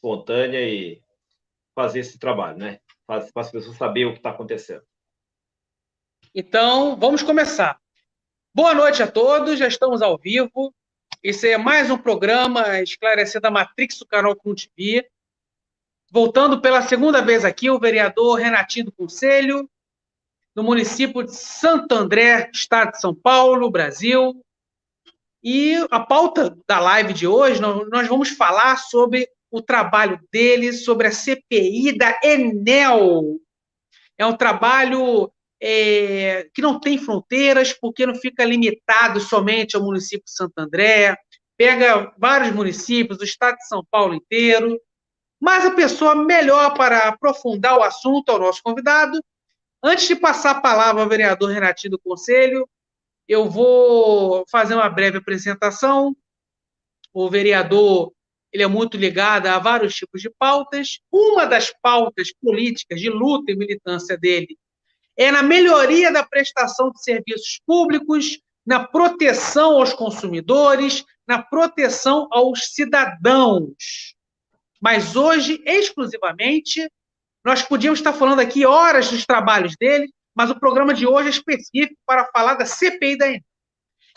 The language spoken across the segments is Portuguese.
espontânea e fazer esse trabalho, né? Para as pessoas saberem o que está acontecendo. Então, vamos começar. Boa noite a todos, já estamos ao vivo. Esse é mais um programa Esclarecendo a Matrix do canal Crum TV. Voltando pela segunda vez aqui, o vereador Renatinho do Conselho, do município de Santo André, estado de São Paulo, Brasil. E a pauta da live de hoje, nós vamos falar sobre o trabalho dele, sobre a CPI da Enel. É um trabalho que não tem fronteiras, porque não fica limitado somente ao município de Santo André, pega vários municípios, o estado de São Paulo inteiro. Mas a pessoa melhor para aprofundar o assunto é o nosso convidado. Antes de passar a palavra ao vereador Renatinho do Conselho, eu vou fazer uma breve apresentação. O vereador ele é muito ligado a vários tipos de pautas. Uma das pautas políticas de luta e militância dele é na melhoria da prestação de serviços públicos, na proteção aos consumidores, na proteção aos cidadãos. Mas hoje, exclusivamente, nós podíamos estar falando aqui horas dos trabalhos dele, mas o programa de hoje é específico para falar da CPI da Enel.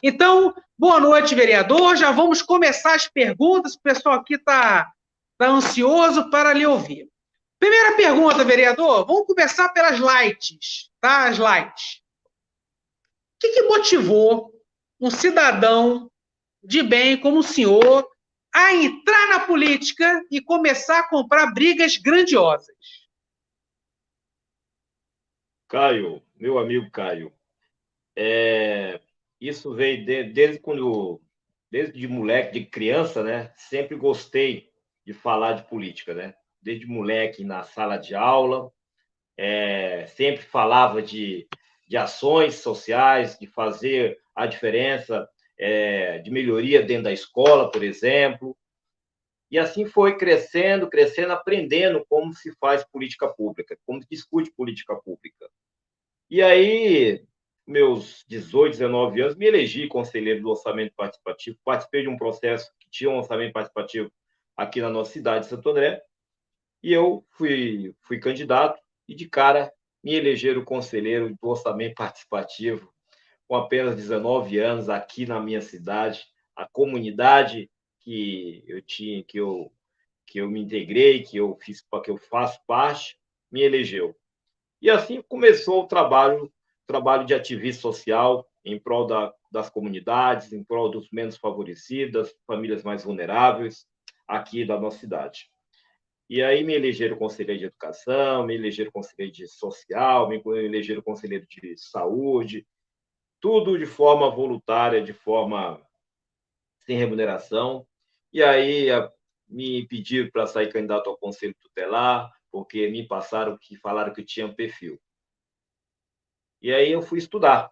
Então, boa noite, vereador. Já vamos começar as perguntas. O pessoal aqui está ansioso para lhe ouvir. Primeira pergunta, vereador. Vamos começar pelas lights, tá? As lights. O que motivou um cidadão de bem como o senhor a entrar na política e começar a comprar brigas grandiosas? Caio, meu amigo Caio, isso veio desde de moleque, de criança, né? Sempre gostei de falar de política, né? Desde moleque na sala de aula, sempre falava de ações sociais, de fazer a diferença, de melhoria dentro da escola, por exemplo. E assim foi crescendo, aprendendo como se faz política pública, como se discute política pública. E aí, meus 18, 19 anos, me elegi conselheiro do orçamento participativo, participei de um processo que tinha um orçamento participativo aqui na nossa cidade, Santo André, e eu fui candidato e, de cara, me elegeram conselheiro do orçamento participativo com apenas 19 anos aqui na minha cidade. A comunidade que eu tinha, que eu me integrei, que eu faço parte, me elegeu. E assim começou o trabalho de ativismo social em prol das comunidades, em prol dos menos favorecidos, das famílias mais vulneráveis aqui da nossa cidade. E aí me elegeram conselheiro de educação, me elegeram conselheiro de social, me elegeram conselheiro de saúde, tudo de forma voluntária, de forma sem remuneração. E aí me pediram para sair candidato ao conselho tutelar, porque me passaram que falaram que eu tinha perfil. E aí eu fui estudar,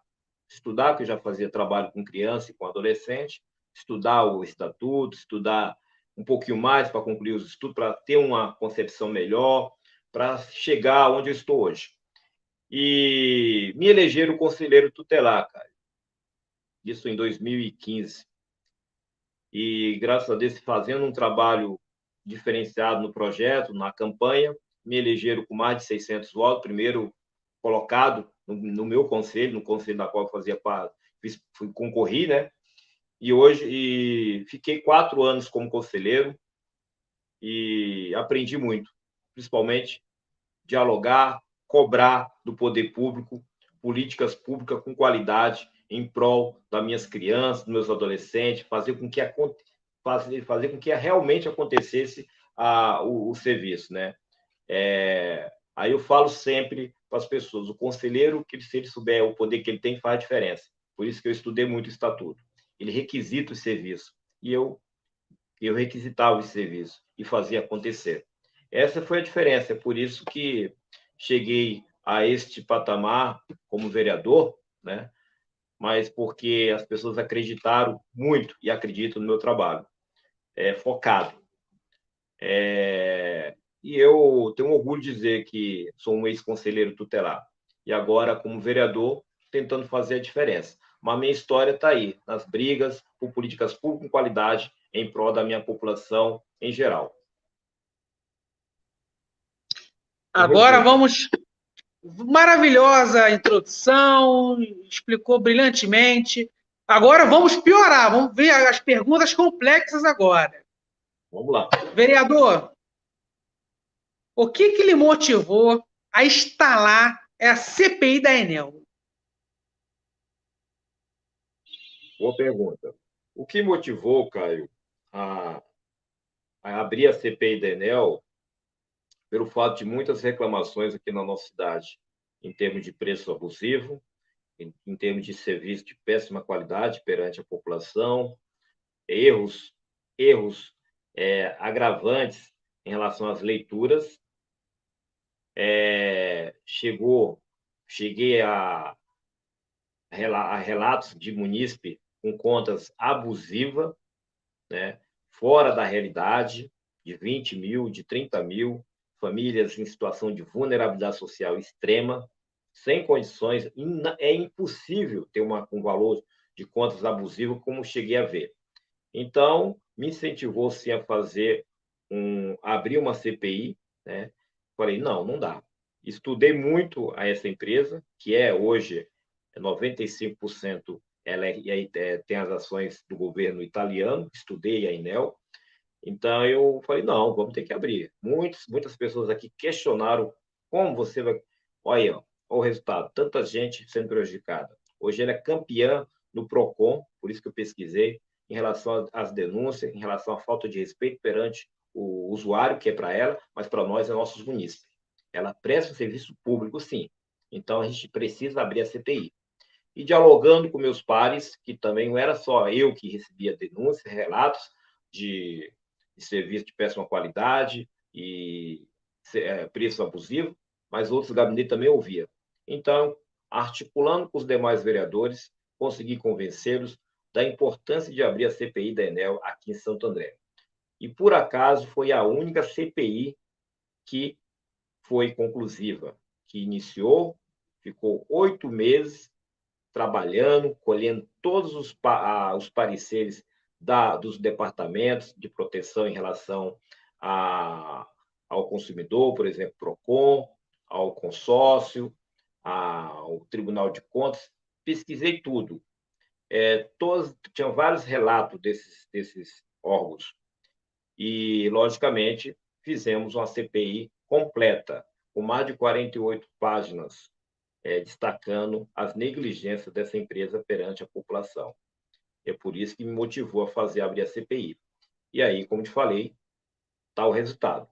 que eu já fazia trabalho com criança e com adolescente, estudar o estatuto, estudar um pouquinho mais para concluir os estudos, para ter uma concepção melhor, para chegar onde eu estou hoje. E me elegeram conselheiro tutelar, cara. Isso em 2015. E, graças a Deus, fazendo um trabalho diferenciado no projeto, na campanha, me elegeram com mais de 600 votos, primeiro colocado no meu conselho, no conselho da qual eu fazia parte, concorri, né? E fiquei 4 anos como conselheiro e aprendi muito, principalmente dialogar, cobrar do poder público políticas públicas com qualidade em prol das minhas crianças, dos meus adolescentes, fazer com que realmente acontecesse o serviço, né? Aí eu falo sempre para as pessoas, o conselheiro, que se ele souber o poder que ele tem, faz a diferença. Por isso que eu estudei muito o estatuto. Ele requisita o serviço. E eu requisitava o serviço e fazia acontecer. Essa foi a diferença. É por isso que cheguei a este patamar como vereador, né? Mas porque as pessoas acreditaram muito e acreditam no meu trabalho. Focado. E eu tenho orgulho de dizer que sou um ex-conselheiro tutelar. E agora, como vereador, tentando fazer a diferença. Mas a minha história está aí, nas brigas por políticas públicas com qualidade em prol da minha população em geral. Agora vamos. Maravilhosa introdução, explicou brilhantemente. Agora vamos piorar, vamos ver as perguntas complexas agora. Vamos lá. Vereador, o que lhe motivou a instalar a CPI da Enel? Boa pergunta. O que motivou, Caio, a, a abrir a CPI da Enel, pelo fato de muitas reclamações aqui na nossa cidade, em termos de preço abusivo, em termos de serviço de péssima qualidade perante a população, erros, erros agravantes em relação às leituras. Cheguei a relatos de munícipe com contas abusivas, né, fora da realidade, de 20 mil, de 30 mil, famílias em situação de vulnerabilidade social extrema, sem condições, é impossível ter um valor de contas abusivo como cheguei a ver. Então, me incentivou sim a abrir uma CPI, né? Falei, não dá. Estudei muito a essa empresa, que hoje 95%, tem as ações do governo italiano, estudei a Enel, então eu falei, não, vamos ter que abrir. Muitas pessoas aqui questionaram como você vai... Olha aí, ó o resultado, tanta gente sendo prejudicada. Hoje ela é campeã no PROCON, por isso que eu pesquisei, em relação às denúncias, em relação à falta de respeito perante o usuário, que é para ela, mas para nós é nossos munícipes. Ela presta um serviço público, sim. Então a gente precisa abrir a CPI. E dialogando com meus pares, que também não era só eu que recebia denúncias, relatos de serviço de péssima qualidade e preço abusivo, mas outros gabinetes também ouviam. Então, articulando com os demais vereadores, consegui convencê-los da importância de abrir a CPI da Enel aqui em Santo André. E, por acaso, foi a única CPI que foi conclusiva, que iniciou, ficou 8 meses trabalhando, colhendo todos os pareceres dos departamentos de proteção em relação ao consumidor, por exemplo, PROCON, ao consórcio, ao Tribunal de Contas. Pesquisei tudo. Tinham vários relatos desses órgãos. E, logicamente, fizemos uma CPI completa, com mais de 48 páginas, destacando as negligências dessa empresa perante a população. É por isso que me motivou a abrir a CPI. E aí, como te falei, está o resultado.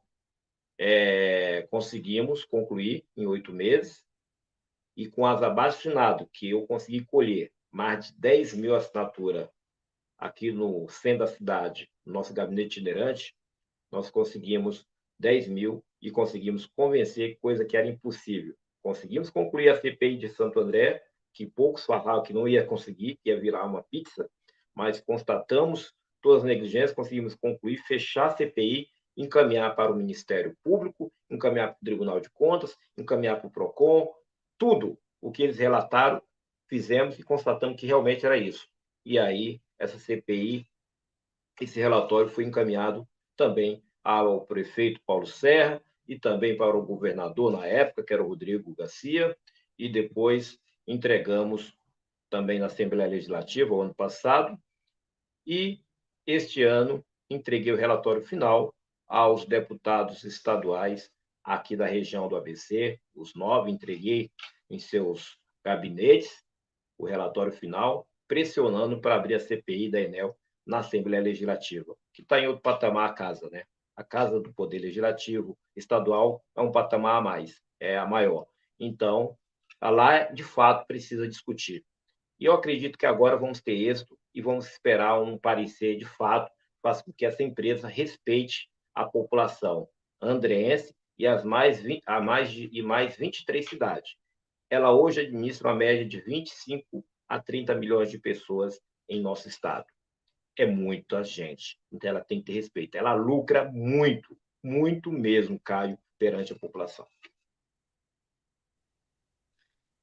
Conseguimos concluir em 8 meses, e com as abaixo-assinado, que eu consegui colher mais de 10 mil assinaturas aqui no centro da cidade, no nosso gabinete itinerante, nós conseguimos 10 mil e conseguimos convencer, coisa que era impossível. Conseguimos concluir a CPI de Santo André, que poucos falavam que não ia conseguir, que ia virar uma pizza, mas constatamos todas as negligências, conseguimos concluir, fechar a CPI, encaminhar para o Ministério Público, encaminhar para o Tribunal de Contas, encaminhar para o PROCON, tudo o que eles relataram, fizemos e constatamos que realmente era isso. E aí, essa CPI, esse relatório foi encaminhado também ao prefeito Paulo Serra e também para o governador na época, que era o Rodrigo Garcia, e depois entregamos também na Assembleia Legislativa, o ano passado, e este ano entreguei o relatório final aos deputados estaduais aqui da região do ABC, os 9, entreguei em seus gabinetes o relatório final, pressionando para abrir a CPI da Enel na Assembleia Legislativa, que está em outro patamar a casa, né? A casa do Poder Legislativo estadual é um patamar a mais, é a maior. Então, lá, de fato, precisa discutir. E eu acredito que agora vamos ter êxito e vamos esperar um parecer de fato, faça com que essa empresa respeite a população andreense e mais 23 cidades. Ela hoje administra uma média de 25 a 30 milhões de pessoas em nosso estado. É muita gente, então ela tem que ter respeito. Ela lucra muito, muito mesmo, Caio, perante a população.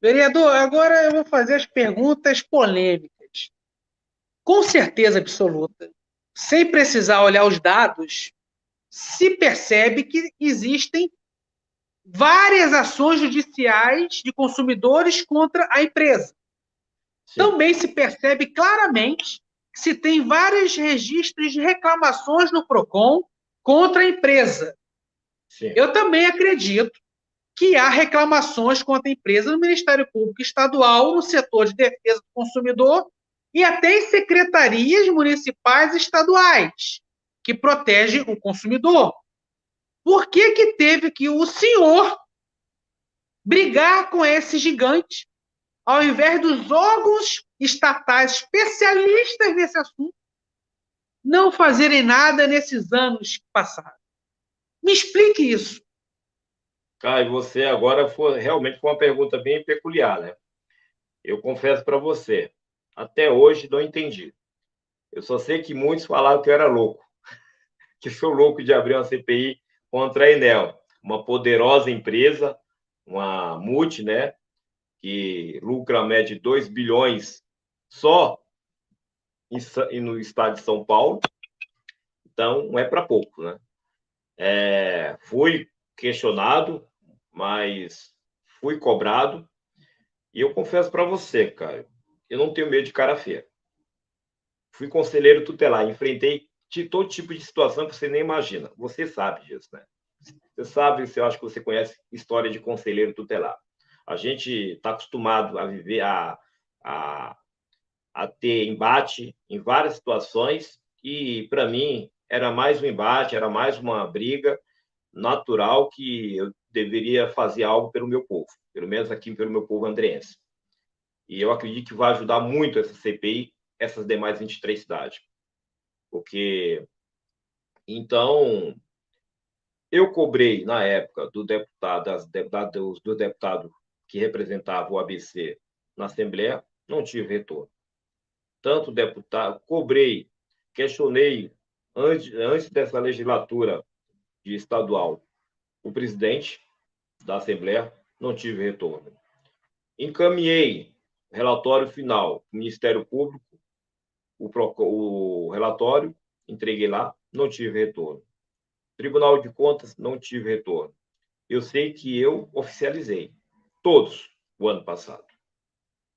Vereador, agora eu vou fazer as perguntas polêmicas. Com certeza absoluta, sem precisar olhar os dados, se percebe que existem várias ações judiciais de consumidores contra a empresa. Sim. Também se percebe claramente que se tem vários registros de reclamações no PROCON contra a empresa. Sim. Eu também acredito que há reclamações contra a empresa no Ministério Público Estadual, no setor de defesa do consumidor e até em secretarias municipais e estaduais que protegem o consumidor. Por que que teve que o senhor brigar com esse gigante, ao invés dos órgãos estatais especialistas nesse assunto não fazerem nada nesses anos passados? Me explique isso. Caio, você agora realmente foi uma pergunta bem peculiar, né? Eu confesso para você, até hoje não entendi. Eu só sei que muitos falaram que eu era louco, que sou louco de abrir uma CPI contra a Enel, uma poderosa empresa, uma multi, né, que lucra a média de 2 bilhões só no estado de São Paulo. Então, não é para pouco, né? Fui questionado, mas fui cobrado. E eu confesso para você, cara, eu não tenho medo de cara feia. Fui conselheiro tutelar, enfrentei todo tipo de situação que você nem imagina. Você sabe disso, né? Você sabe, eu acho que você conhece história de conselheiro tutelar. A gente está acostumado a viver, a, a ter embate em várias situações e, para mim, era mais um embate, era mais uma briga natural que eu deveria fazer algo pelo meu povo, pelo menos aqui pelo meu povo andreense. E eu acredito que vai ajudar muito essa CPI, essas demais 23 cidades. Porque, então, eu cobrei, na época, do deputado que representava o ABC na Assembleia, não tive retorno. Tanto deputado, cobrei, questionei, antes dessa legislatura de estadual, o presidente da Assembleia, não tive retorno. Encaminhei relatório final do Ministério Público, o relatório, entreguei lá, não tive retorno. Tribunal de Contas, não tive retorno. Eu sei que eu oficializei todos o ano passado.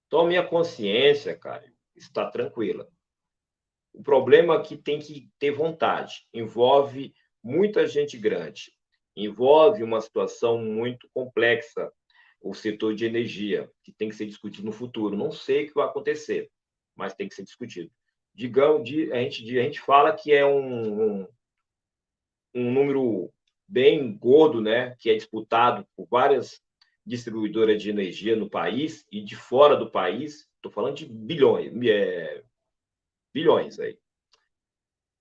Então, minha consciência, cara, está tranquila. O problema é que tem que ter vontade. Envolve muita gente grande. Envolve uma situação muito complexa, o setor de energia, que tem que ser discutido no futuro. Não sei o que vai acontecer, mas tem que ser discutido. Digamos, a gente fala que é um número bem gordo, né, que é disputado por várias distribuidoras de energia no país e de fora do país. Estou falando de bilhões aí.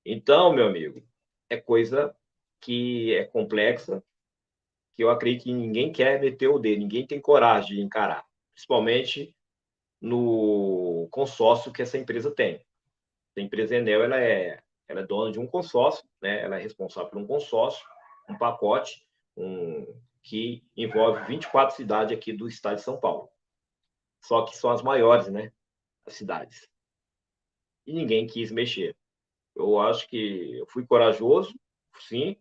Então, meu amigo, é coisa que é complexa, que eu acredito que ninguém quer meter o dedo, ninguém tem coragem de encarar, principalmente no consórcio que essa empresa tem. A empresa Enel, ela é dona de um consórcio, né? Ela é responsável por um consórcio, um pacote, que envolve 24 cidades aqui do estado de São Paulo. Só que são as maiores, né? As cidades. E ninguém quis mexer. Eu acho que eu fui corajoso, sim.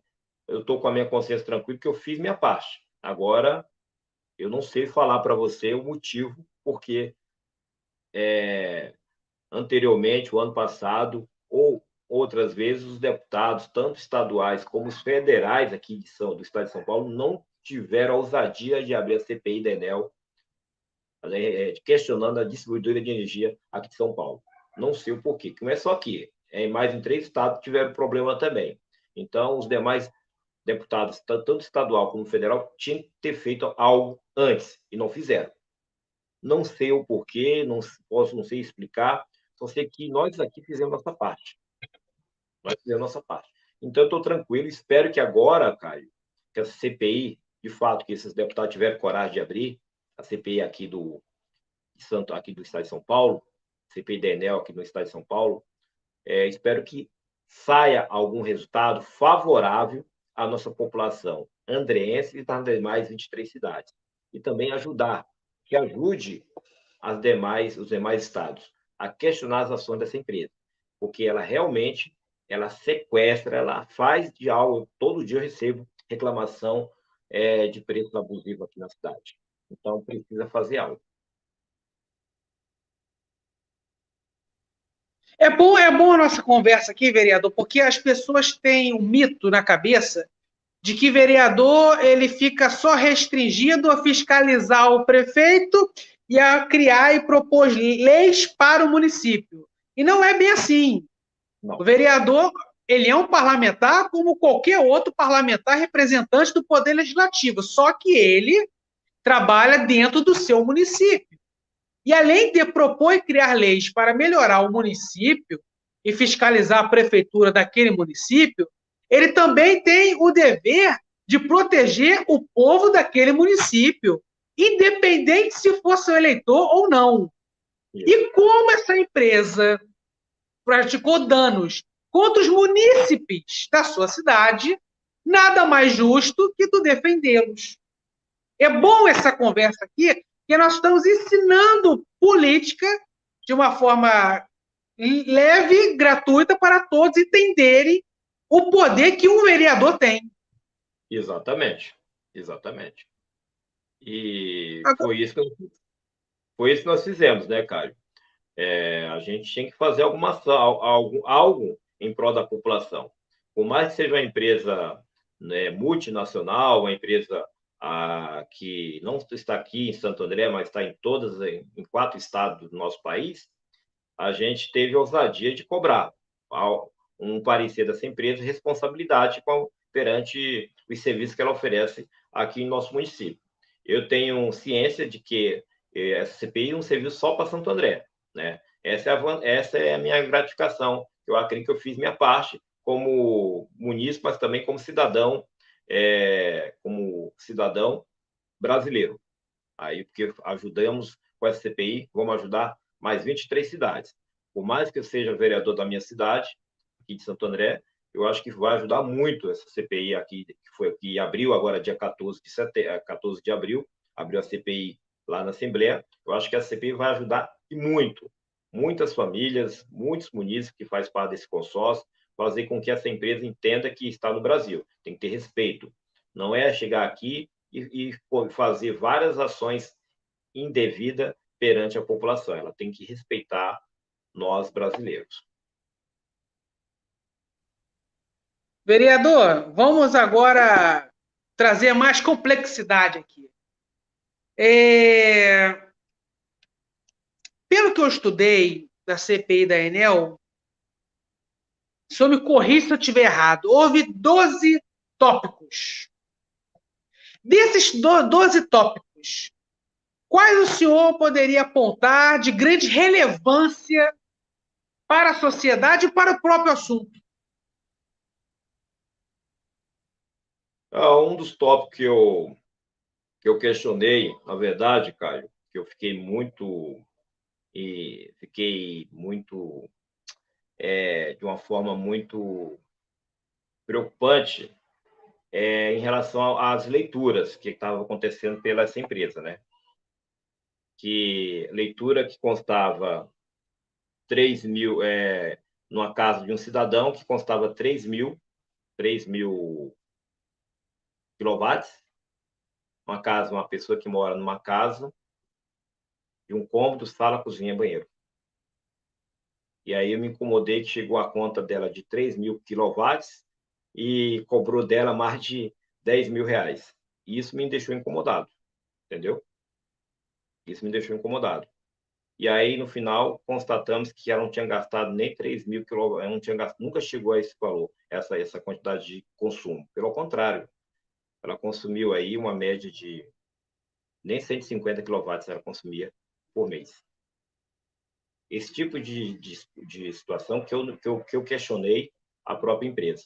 Eu estou com a minha consciência tranquila que eu fiz minha parte. Agora, eu não sei falar para você o motivo porque anteriormente, o ano passado, ou outras vezes, os deputados, tanto estaduais como os federais aqui do estado de São Paulo, não tiveram a ousadia de abrir a CPI da Enel, questionando a distribuidora de energia aqui de São Paulo. Não sei o porquê, que não é só aqui, mais em 3 estados tiveram problema também. Então, os demais deputados, tanto estadual como federal, tinham que ter feito algo antes e não fizeram. Não sei o porquê, não sei explicar, só sei que nós aqui fizemos nossa parte. Nós fizemos nossa parte. Então, eu estou tranquilo, espero que agora, Caio, que essa CPI, de fato, que esses deputados tiveram coragem de abrir, a CPI aqui do Estado de São Paulo, CPI da Enel aqui no Estado de São Paulo, espero que saia algum resultado favorável à nossa população andreense e das demais 23 cidades. E também que ajude os demais estados a questionar as ações dessa empresa, porque ela realmente ela sequestra, ela faz de algo. Todo dia eu recebo reclamação de preço abusivo aqui na cidade. Então, precisa fazer algo. É bom a nossa conversa aqui, vereador, porque as pessoas têm um mito na cabeça de que vereador ele fica só restringido a fiscalizar o prefeito e a criar e propor leis para o município. E não é bem assim. Não. O vereador ele é um parlamentar como qualquer outro parlamentar representante do Poder Legislativo, só que ele trabalha dentro do seu município. E além de propor e criar leis para melhorar o município e fiscalizar a prefeitura daquele município, ele também tem o dever de proteger o povo daquele município, independente se for seu eleitor ou não. Isso. E como essa empresa praticou danos contra os munícipes da sua cidade, nada mais justo que tu defendê-los. É bom essa conversa aqui, que nós estamos ensinando política de uma forma leve, gratuita, para todos entenderem o poder que um vereador tem. Exatamente. Exatamente. E Agora, foi isso que nós fizemos, né, Caio? A gente tinha que fazer alguma ação, algo em prol da população. Por mais que seja uma empresa, né, multinacional, uma empresa que não está aqui em Santo André, mas está em 4 estados do nosso país, a gente teve a ousadia de cobrar um parecer dessa empresa responsabilidade perante os serviços que ela oferece aqui em nosso município. Eu tenho ciência de que essa CPI é um serviço só para Santo André, né? Essa é a minha gratificação. Eu acredito que eu fiz minha parte como munícipe, mas também como cidadão brasileiro. Aí, porque ajudamos com essa CPI, vamos ajudar mais 23 cidades. Por mais que eu seja vereador da minha cidade, aqui de Santo André, eu acho que vai ajudar muito essa CPI aqui, que abriu agora dia 14 de abril, abriu a CPI lá na Assembleia. Eu acho que a CPI vai ajudar e muito. Muitas famílias, muitos munícipes que fazem parte desse consórcio, fazer com que essa empresa entenda que está no Brasil. Tem que ter respeito. Não é chegar aqui e fazer várias ações indevidas perante a população. Ela tem que respeitar nós brasileiros. vereador, vamos agora trazer mais complexidade aqui. Pelo que eu estudei da CPI da Enel, se eu me corrija se eu estiver errado, houve 12 tópicos. Desses 12 tópicos, quais o senhor poderia apontar de grande relevância para a sociedade e para o próprio assunto? Um dos tópicos que eu questionei, na verdade, Caio, que eu fiquei muito de uma forma muito preocupante em relação às leituras que estavam acontecendo pela essa empresa, né? Que leitura que constava 3.000, numa casa de um cidadão que constava 3.000 quilowatts, uma pessoa que mora numa casa de um cômodo, sala, cozinha, banheiro. E aí eu me incomodei que chegou a conta dela de 3.000 quilowatts e cobrou dela mais de 10 mil reais. E isso me deixou incomodado, entendeu? Isso me deixou incomodado. E aí, no final, constatamos que ela não tinha gastado nem 3.000 quilowatts, ela não tinha gastado, nunca chegou a esse valor, essa quantidade de consumo. Pelo contrário, ela consumiu aí uma média de nem 150 quilowatts ela consumia por mês. Esse tipo de situação que eu questionei a própria empresa.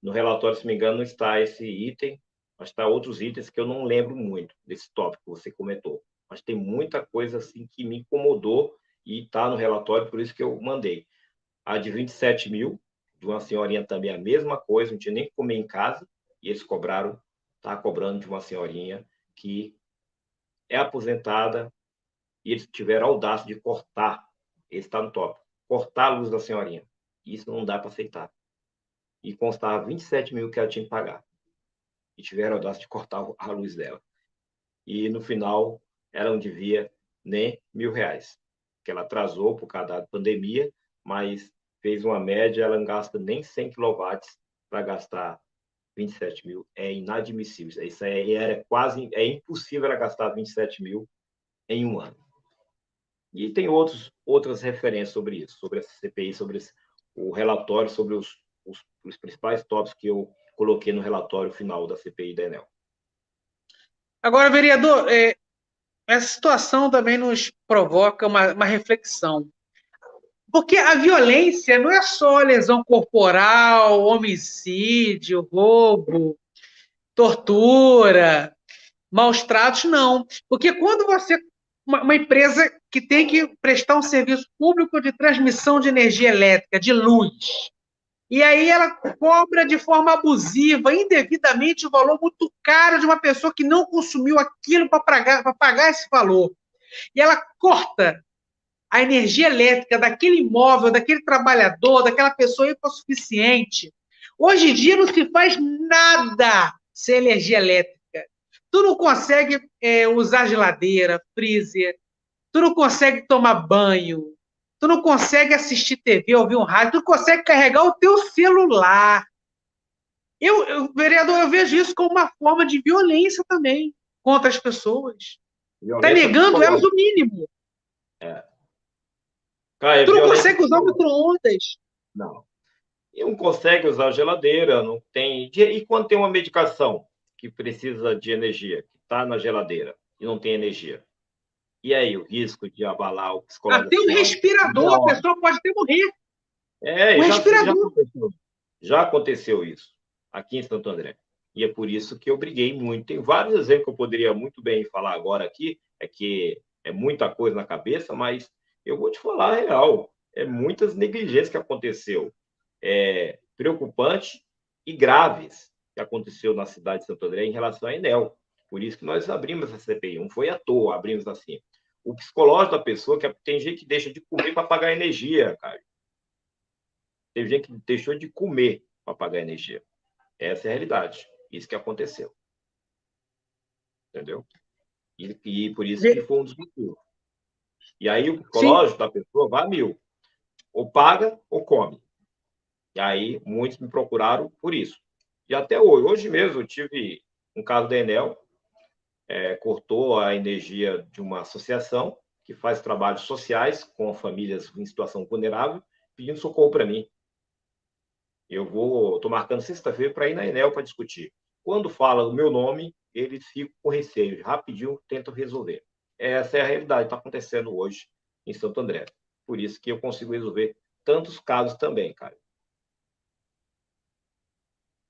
No relatório, se não me engano, não está esse item, mas está outros itens que eu não lembro muito desse tópico que você comentou. Mas tem muita coisa assim que me incomodou e está no relatório, por isso que eu mandei. A de 27 mil, de uma senhorinha também a mesma coisa, não tinha nem que comer em casa, e eles tá cobrando de uma senhorinha que é aposentada, e eles tiveram a audácia de cortar, esse está no tópico, cortar a luz da senhorinha. Isso não dá para aceitar. E constava 27 mil que ela tinha que pagar. e tiveram a audácia de cortar a luz dela. E, no final, ela não devia nem R$ 1.000, que ela atrasou por causa da pandemia, mas fez uma média, ela não gasta nem 100 quilowatts para gastar 27 mil. É inadmissível. Isso é impossível ela gastar 27 mil em um ano. E tem outras referências sobre isso, sobre essa CPI, sobre o relatório, sobre os principais tópicos que eu coloquei no relatório final da CPI da Enel. Agora, vereador, essa situação também nos provoca uma reflexão. Porque a violência não é só lesão corporal, homicídio, roubo, tortura, maus tratos, não. Porque quando você. Uma empresa que tem que prestar um serviço público de transmissão de energia elétrica, de luz, e aí ela cobra de forma abusiva, indevidamente, o valor muito caro de uma pessoa que não consumiu aquilo para pagar esse valor. E ela corta a energia elétrica daquele imóvel, daquele trabalhador, daquela pessoa hipossuficiente. Hoje em dia não se faz nada sem energia elétrica. Tu não consegue usar geladeira, freezer, tu não consegue tomar banho, tu não consegue assistir TV, ouvir um rádio, tu não consegue carregar o teu celular. Vereador, eu vejo isso como uma forma de violência também contra as pessoas. Está negando elas o mínimo. Cara, tu não consegue usar o micro-ondas. Não. E não consegue usar geladeira, não tem. E quando tem uma medicação que precisa de energia, que está na geladeira e não tem energia? E aí, o risco de abalar o psicológico? Até um respirador, a pessoa pode até morrer. Respirador. Já aconteceu isso aqui em Santo André. E é por isso que eu briguei muito. Tem vários exemplos que eu poderia muito bem falar agora aqui, que é muita coisa na cabeça, mas eu vou te falar a real. É muitas negligências que aconteceu. Preocupante e graves que aconteceu na cidade de Santo André em relação à Enel. Por isso que nós abrimos essa CPI. Não foi à toa, abrimos assim. O psicológico da pessoa, que tem gente que deixa de comer para pagar energia, cara. Teve gente que deixou de comer para pagar energia. Essa é a realidade. Isso que aconteceu. Entendeu? E por isso que foi um dos motivos. E aí o psicológico da pessoa vai a 1.000. Ou paga ou come. E aí muitos me procuraram por isso. E até hoje. Hoje mesmo eu tive um caso da Enel, cortou a energia de uma associação que faz trabalhos sociais com famílias em situação vulnerável, pedindo socorro para mim. Estou marcando sexta-feira para ir na Enel para discutir. Quando fala o meu nome, eles ficam com receio. Rapidinho tentam resolver. Essa é a realidade que está acontecendo hoje em Santo André. Por isso que eu consigo resolver tantos casos também, cara.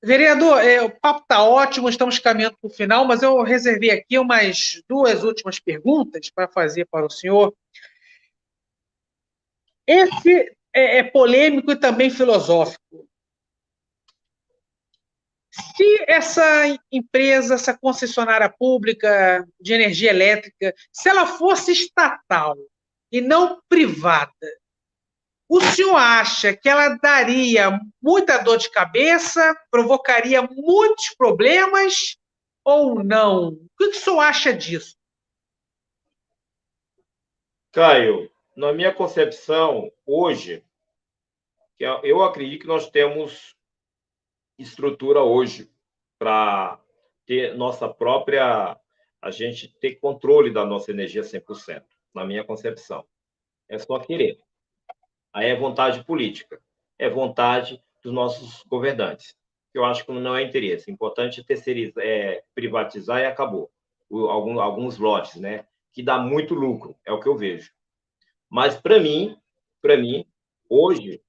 Vereador, o papo está ótimo, estamos caminhando para o final, mas eu reservei aqui umas 2 últimas perguntas para fazer para o senhor. Esse é polêmico e também filosófico. Se essa empresa, essa concessionária pública de energia elétrica, se ela fosse estatal e não privada, o senhor acha que ela daria muita dor de cabeça, provocaria muitos problemas ou não? O que o senhor acha disso? Caio, na minha concepção, hoje, eu acredito que nós temos estrutura hoje para ter nossa própria, a gente ter controle da nossa energia 100%, na minha concepção. É só querer. Aí é vontade política, é vontade dos nossos governantes. Eu acho que não é interesse. O importante é terceirizar, privatizar e acabou. Alguns lotes, né? Que dá muito lucro, é o que eu vejo. Mas para mim, hoje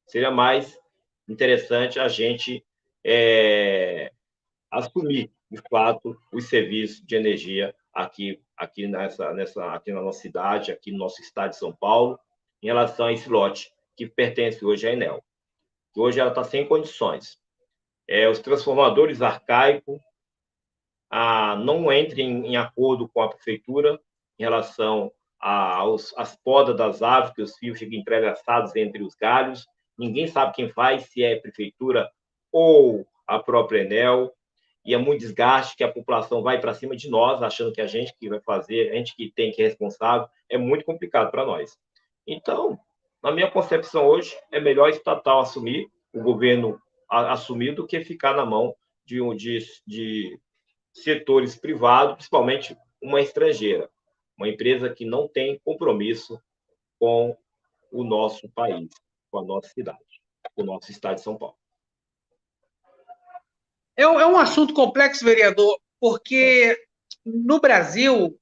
seria mais interessante a gente assumir, de fato, os serviços de energia aqui na nossa cidade, aqui no nosso estado de São Paulo, em relação a esse lote que pertence hoje à Enel, que hoje ela está sem condições. Os transformadores arcaicos não entrem em acordo com a prefeitura em relação às podas das árvores, que os fios ficam entrelaçados entre os galhos. Ninguém sabe quem faz, se é a prefeitura ou a própria Enel. e é muito desgaste, que a população vai para cima de nós, achando que a gente que vai fazer, a gente que tem que é responsável, é muito complicado para nós. Então, na minha concepção hoje, é melhor estatal assumir, o governo assumir, do que ficar na mão de setores privados, principalmente uma estrangeira, uma empresa que não tem compromisso com o nosso país, com a nossa cidade, com o nosso estado de São Paulo. É um assunto complexo, vereador, porque no Brasil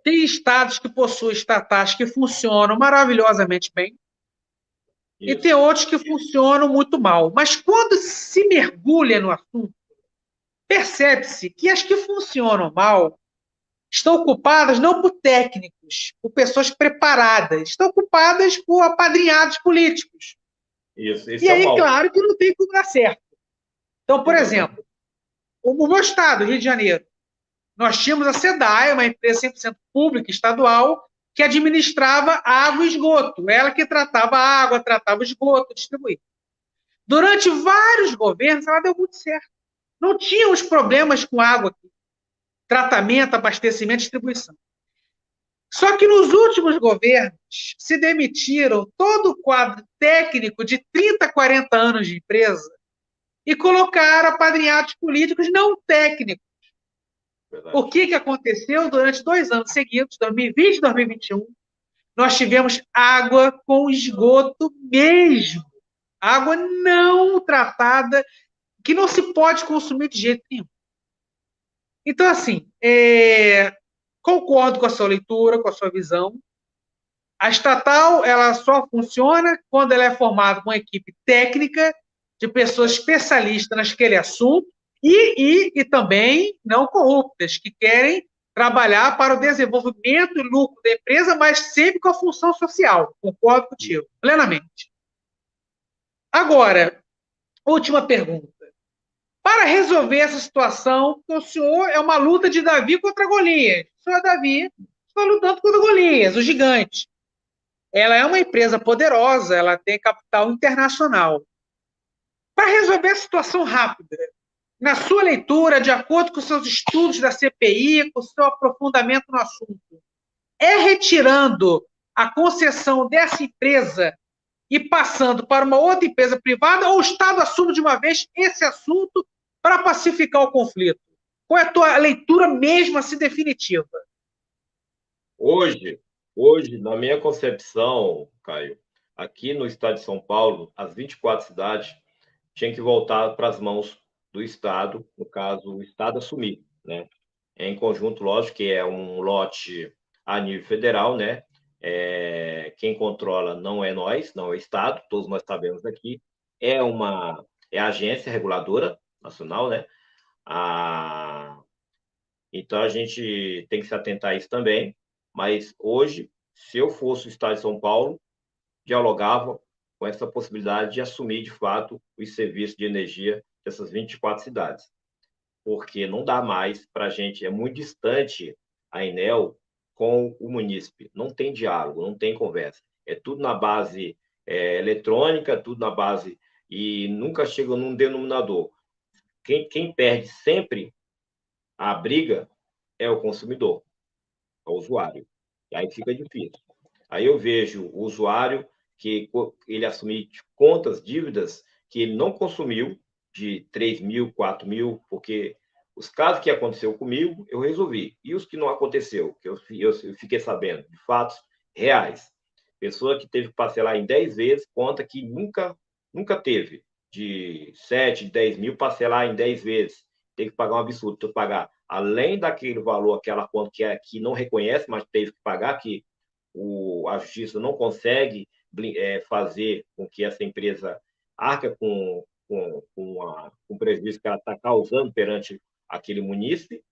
tem estados que possuem estatais que funcionam maravilhosamente bem e Isso. tem outros que funcionam muito mal. Mas quando se mergulha no assunto, percebe-se que as que funcionam mal estão ocupadas não por técnicos, por pessoas preparadas, estão ocupadas por apadrinhados políticos. Isso, E esse é o aí, mal. claro, que não tem como dar certo. Então, por Exatamente. exemplo, o meu estado, Rio de Janeiro, nós tínhamos a SEDAI, uma empresa 100% pública, estadual, que administrava água e esgoto. Ela que tratava a água, tratava o esgoto, distribuía. Durante vários governos, ela deu muito certo. Não tinha os problemas com água aqui. Tratamento, abastecimento, distribuição. Só que nos últimos governos se demitiram todo o quadro técnico de 30, 40 anos de empresa e colocaram apadrinhados políticos não técnicos. Verdade. O que aconteceu durante 2 anos seguidos, 2020 e 2021? Nós tivemos água com esgoto mesmo. Água não tratada, que não se pode consumir de jeito nenhum. Então, assim, concordo com a sua leitura, com a sua visão. A estatal ela só funciona quando ela é formada com uma equipe técnica de pessoas especialistas naquele assunto e também não corruptas, que querem trabalhar para o desenvolvimento e lucro da empresa, mas sempre com a função social. Concordo contigo, plenamente. Agora, última pergunta. Para resolver essa situação, o senhor é uma luta de Davi contra Golias. O senhor Davi está lutando contra Golias, o gigante. Ela é uma empresa poderosa, ela tem capital internacional. Para resolver a situação rápida, na sua leitura, de acordo com os seus estudos da CPI, com o seu aprofundamento no assunto, é retirando a concessão dessa empresa e passando para uma outra empresa privada, ou o Estado assume de uma vez esse assunto para pacificar o conflito? Qual é a tua leitura mesmo assim definitiva? Hoje, na minha concepção, Caio, aqui no estado de São Paulo, as 24 cidades tinham que voltar para as mãos do Estado, no caso, o Estado assumir, né? Em conjunto, lógico, que é um lote a nível federal, né? Quem controla não é nós, não é o Estado, todos nós sabemos aqui. É a agência reguladora nacional, né? A, então, a gente tem que se atentar a isso também. Mas hoje, se eu fosse o Estado de São Paulo, dialogava com essa possibilidade de assumir, de fato, os serviços de energia dessas 24 cidades. Porque não dá mais para a gente, é muito distante a Enel com o munícipe. Não tem diálogo, não tem conversa. É tudo na base eletrônica, tudo na base. E nunca chega num denominador. Quem perde sempre a briga é o consumidor, é o usuário. E aí fica difícil. Aí eu vejo o usuário que ele assumir contas, dívidas que ele não consumiu, de 3 mil, 4 mil, porque os casos que aconteceu comigo, eu resolvi. E os que não aconteceu, que eu fiquei sabendo, de fatos reais. Pessoa que teve que parcelar em 10 vezes, conta que nunca teve, de 7, 10 mil, parcelar em 10 vezes. Tem que pagar um absurdo, tem que pagar além daquele valor, aquela conta que não reconhece, mas teve que pagar, que a justiça não consegue fazer com que essa empresa arca com o prejuízo que ela está causando perante aquele munícipe,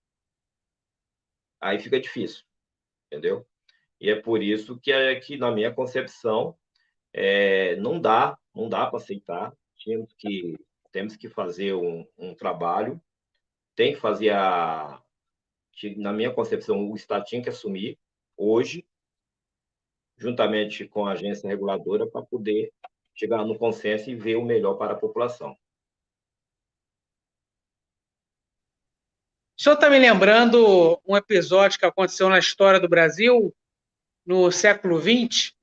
aí fica difícil, entendeu? E é por isso que na minha concepção, não dá para aceitar, temos que fazer um trabalho, tem que fazer na minha concepção, o Estado tinha que assumir hoje, juntamente com a agência reguladora, para poder chegar no consenso e ver o melhor para a população. O senhor está me lembrando um episódio que aconteceu na história do Brasil, no século XX?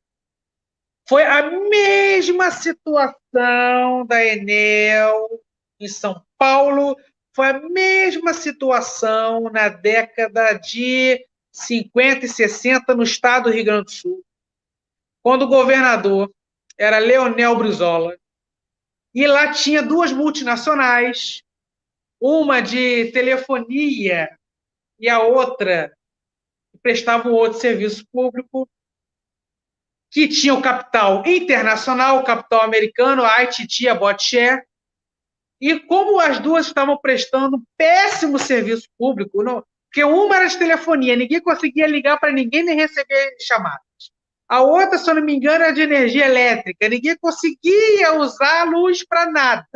Foi a mesma situação da Enel em São Paulo, foi a mesma situação na década de 50 e 60 no estado do Rio Grande do Sul, quando o governador era Leonel Brizola, e lá tinha duas multinacionais, uma de telefonia e a outra que prestava um outro serviço público, que tinha o capital internacional, o capital americano, a ITT, a Botshare, e como as duas estavam prestando um péssimo serviço público, não, porque uma era de telefonia, ninguém conseguia ligar para ninguém nem receber chamadas. A outra, se eu não me engano, era de energia elétrica, ninguém conseguia usar a luz para nada.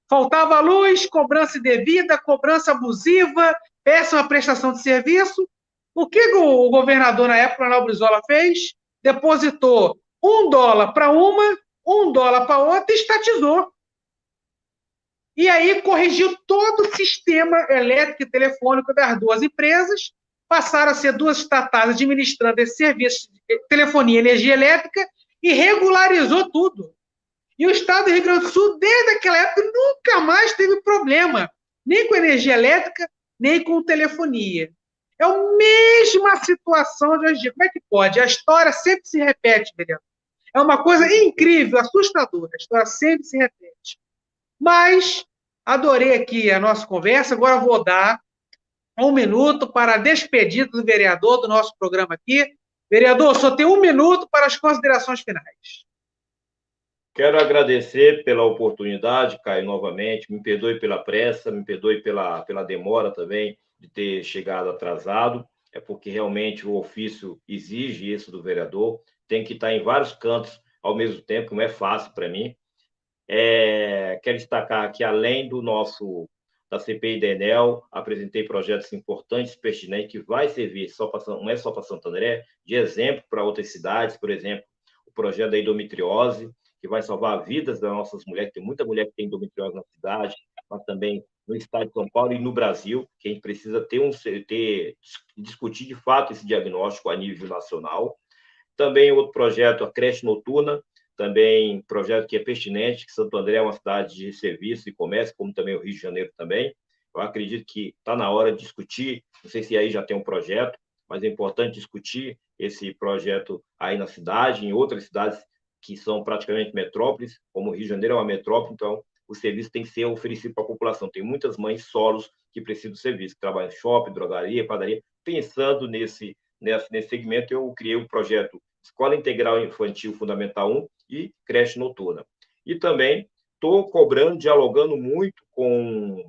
Faltava luz, cobrança indevida, cobrança abusiva, péssima prestação de serviço. O que o governador, na época, Manuel Brizola, fez? Depositou $1 para uma, $1 para outra e estatizou. E aí corrigiu todo o sistema elétrico e telefônico das duas empresas, passaram a ser duas estatais administrando esse serviço de telefonia e energia elétrica e regularizou tudo. E o estado do Rio Grande do Sul, desde aquela época, nunca mais teve problema, nem com energia elétrica, nem com telefonia. É a mesma situação de hoje em dia. Como é que pode? A história sempre se repete, vereador. É uma coisa incrível, assustadora. A história sempre se repete. Mas adorei aqui a nossa conversa. Agora vou dar 1 minuto para a despedida do vereador do nosso programa aqui. Vereador, só tem 1 minuto para as considerações finais. Quero agradecer pela oportunidade, Caio, novamente. Me perdoe pela pressa, me perdoe pela demora também de ter chegado atrasado. É porque realmente o ofício exige isso do vereador. Tem que estar em vários cantos ao mesmo tempo, não é fácil para mim. Quero destacar que, além da CPI da Enel, apresentei projetos importantes, pertinentes, que vai servir não é só para Santo André, de exemplo para outras cidades, por exemplo, o projeto da endometriose, que vai salvar vidas das nossas mulheres. Tem muita mulher que tem endometriose na cidade, mas também no estado de São Paulo e no Brasil, que a gente precisa discutir de fato esse diagnóstico a nível nacional. Também outro projeto, a creche noturna, também projeto que é pertinente, que Santo André é uma cidade de serviço e comércio, como também o Rio de Janeiro também. Eu acredito que está na hora de discutir, não sei se aí já tem um projeto, mas é importante discutir esse projeto aí na cidade, em outras cidades que são praticamente metrópoles, como o Rio de Janeiro é uma metrópole, então o serviço tem que ser oferecido para a população. Tem muitas mães solos que precisam do serviço, que trabalham em shopping, drogaria, padaria. Pensando nesse segmento, eu criei o projeto Escola Integral Infantil Fundamental 1 e creche noturna. E também estou cobrando, dialogando muito com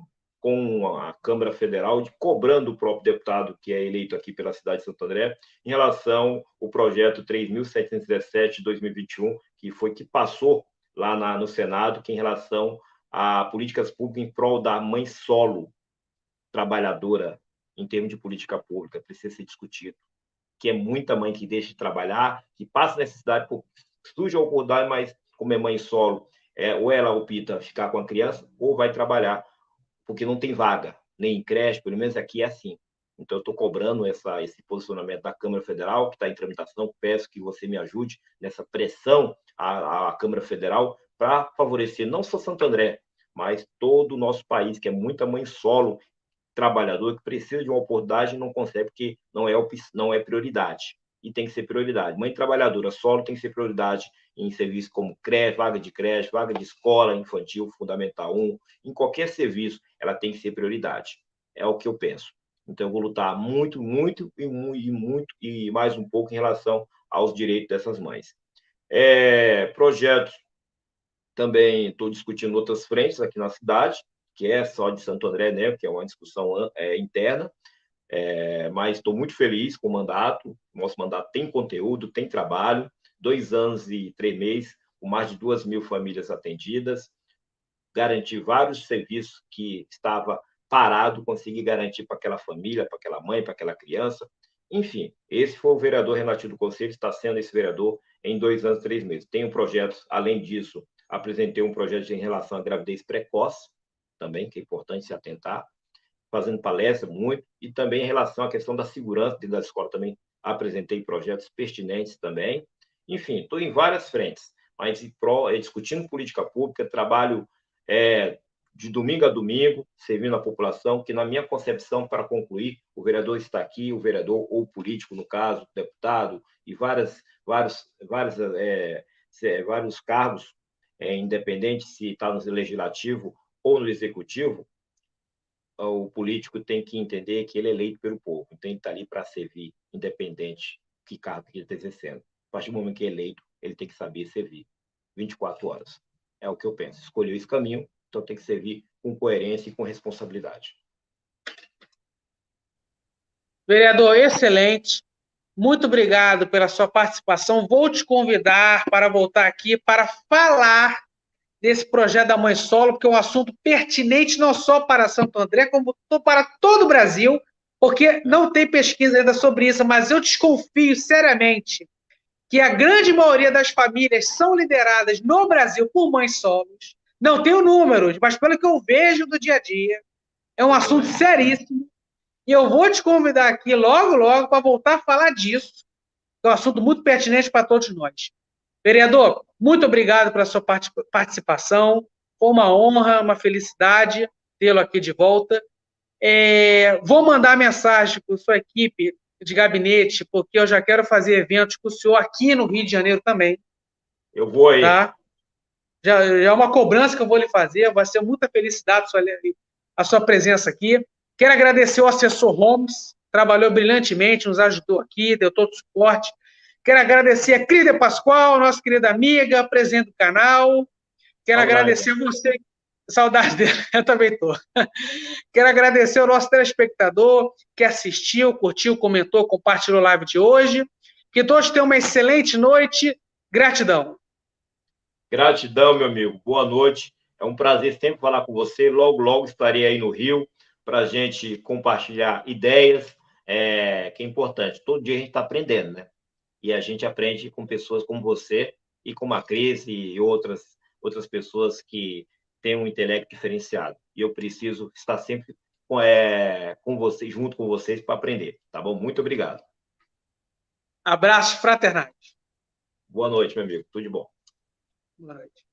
a Câmara Federal, cobrando o próprio deputado que é eleito aqui pela cidade de Santo André, em relação ao projeto 3.717 de 2021, que passou lá no Senado, que em relação a políticas públicas em prol da mãe solo trabalhadora, em termos de política pública, precisa ser discutido. Que é muita mãe que deixa de trabalhar, que passa necessidade, surge a oportunidade, mas como é mãe solo, ou ela opta ficar com a criança, ou vai trabalhar, porque não tem vaga, nem em creche, pelo menos aqui é assim. Então, eu estou cobrando esse posicionamento da Câmara Federal, que está em tramitação. Peço que você me ajude nessa pressão à Câmara Federal para favorecer não só Santo André, mas todo o nosso país, que é muita mãe solo trabalhador que precisa de uma oportunidade e não consegue porque não é prioridade. E tem que ser prioridade. Mãe trabalhadora solo tem que ser prioridade em serviço como creche, vaga de escola infantil, fundamental 1, em qualquer serviço, ela tem que ser prioridade. É o que eu penso. Então, eu vou lutar muito, muito e mais um pouco em relação aos direitos dessas mães. Projetos também estou discutindo outras frentes aqui na cidade, que é só de Santo André, né, que é uma discussão interna, mas estou muito feliz com o mandato. Nosso mandato tem conteúdo, tem trabalho, 2 anos e 3 meses, com mais de 2.000 famílias atendidas, garantir vários serviços que estava parado, conseguir garantir para aquela família, para aquela mãe, para aquela criança. Enfim, esse foi o vereador Renatinho do Conselho, está sendo esse vereador em 2 anos e 3 meses. Tenho projetos, além disso, apresentei um projeto em relação à gravidez precoce, também, que é importante se atentar. fazendo palestra muito, e também em relação à questão da segurança dentro da escola também apresentei projetos pertinentes também. Enfim, estou em várias frentes, mas discutindo política pública, trabalho de domingo a domingo, servindo a população, que na minha concepção, para concluir, o vereador está aqui, o vereador ou político, no caso, deputado, e vários cargos, independente se está no legislativo ou no executivo, o político tem que entender que ele é eleito pelo povo, tem que estar ali para servir, independente que cargo que ele está exercendo. A partir do momento que é eleito, ele tem que saber servir 24 horas. É o que eu penso. Escolheu esse caminho, então tem que servir com coerência e com responsabilidade. Vereador, excelente. Muito obrigado pela sua participação. Vou te convidar para voltar aqui para falar desse projeto da Mãe Solo, porque é um assunto pertinente não só para Santo André, como para todo o Brasil, porque não tem pesquisa ainda sobre isso, mas eu desconfio seriamente que a grande maioria das famílias são lideradas no Brasil por mães solos. Não tenho números, mas pelo que eu vejo do dia a dia, é um assunto seríssimo. E eu vou te convidar aqui logo, logo, para voltar a falar disso, que é um assunto muito pertinente para todos nós. Vereador, muito obrigado pela sua participação. Foi uma honra, uma felicidade tê-lo aqui de volta. Vou mandar mensagem para a sua equipe de gabinete, porque eu já quero fazer eventos com o senhor aqui no Rio de Janeiro também. Eu vou aí. Tá? Já é uma cobrança que eu vou lhe fazer. Vai ser muita felicidade a sua presença aqui. Quero agradecer ao assessor Holmes, trabalhou brilhantemente, nos ajudou aqui, deu todo o suporte. Quero agradecer a Clídia Pascoal, nossa querida amiga, presidente do canal. Quero agradecer a você. Saudade dele, eu também estou. Quero agradecer ao nosso telespectador que assistiu, curtiu, comentou, compartilhou a live de hoje. Que todos tenham uma excelente noite. Gratidão. Gratidão, meu amigo. Boa noite. É um prazer sempre falar com você. Logo, logo estarei aí no Rio para a gente compartilhar ideias, que é importante. Todo dia a gente está aprendendo, né? E a gente aprende com pessoas como você e como a Cris e outras pessoas que têm um intelecto diferenciado. E eu preciso estar sempre com vocês, junto com vocês, para aprender. Tá bom? Muito obrigado. Abraços fraternais. Boa noite, meu amigo. Tudo de bom. Boa noite.